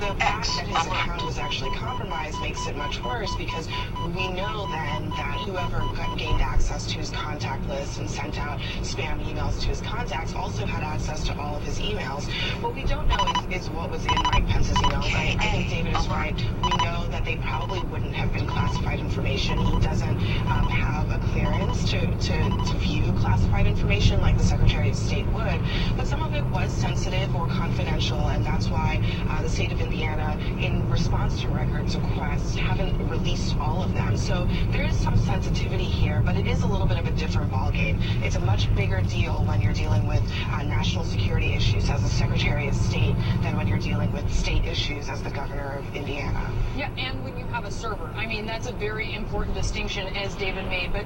The fact that his account was actually compromised makes it much worse, because we know then that whoever gained access to his contact list and sent out spam emails to his contacts also had access to all of his emails. What we don't know is what was in Mike Pence's emails. I think David is right. We know that they probably wouldn't have been classified information. He doesn't have a clearance to view classified information like the Secretary of State would, but some of it was sensitive or confidential, and that's why the state of Indiana, in response to records requests, haven't released all of them. So there is some sensitivity here, but it is a little bit of a different ballgame. It's a much bigger deal when you're dealing with national security issues as the Secretary of State than when you're dealing with state issues as the governor of Indiana. Yeah, and when you have a server. I mean, that's a very important distinction, as David made. But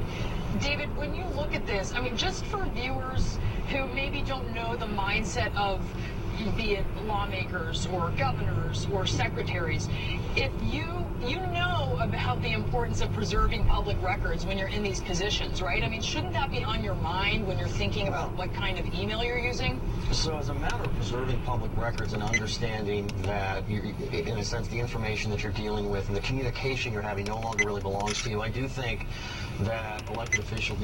David, when you look at this, I mean, just for viewers who maybe don't know the mindset of, be it lawmakers or governors or secretaries, if you know about the importance of preserving public records when you're in these positions, right? I mean, shouldn't that be on your mind when you're thinking about what kind of email you're using? So as a matter of preserving public records and understanding that, in a sense, the information that you're dealing with and the communication you're having no longer really belongs to you, I do think that elected officials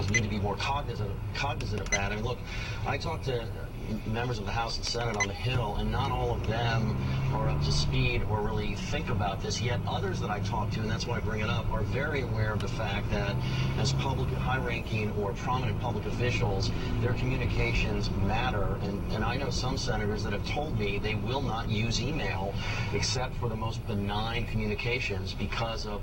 need to be more cognizant of that. I mean, look, I talked to members of the House and Senate on the Hill, and not all of them are up to speed or really think about this, yet others that I talk to, and that's why I bring it up, are very aware of the fact that as high-ranking or prominent public officials, their communications matter, and I know some senators that have told me they will not use email except for the most benign communications because of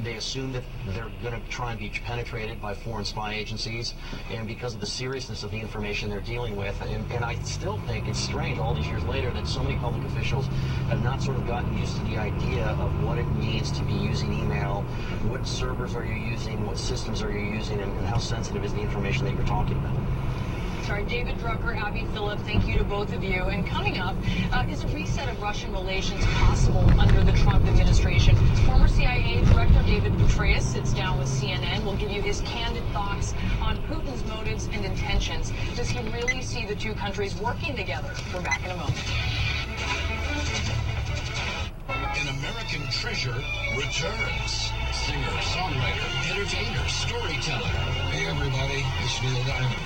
they assume that they're going to try and be penetrated by foreign spy agencies, and because of the seriousness of the information they're dealing with. And I still think it's strange all these years later that so many public officials have not sort of gotten used to the idea of what it means to be using email, what servers are you using, what systems are you using, and how sensitive is the information that you're talking about. Sorry, David Drucker, Abby Phillip, thank you to both of you. And coming up, is a reset of Russian relations possible under the Trump administration? Former CIA Director David Petraeus sits down with CNN. We'll give you his candid thoughts on Putin's motives and intentions. Does he really see the two countries working together? We're back in a moment. An American treasure returns. Singer, songwriter, entertainer, storyteller. Hey everybody, it's Neil Diamond.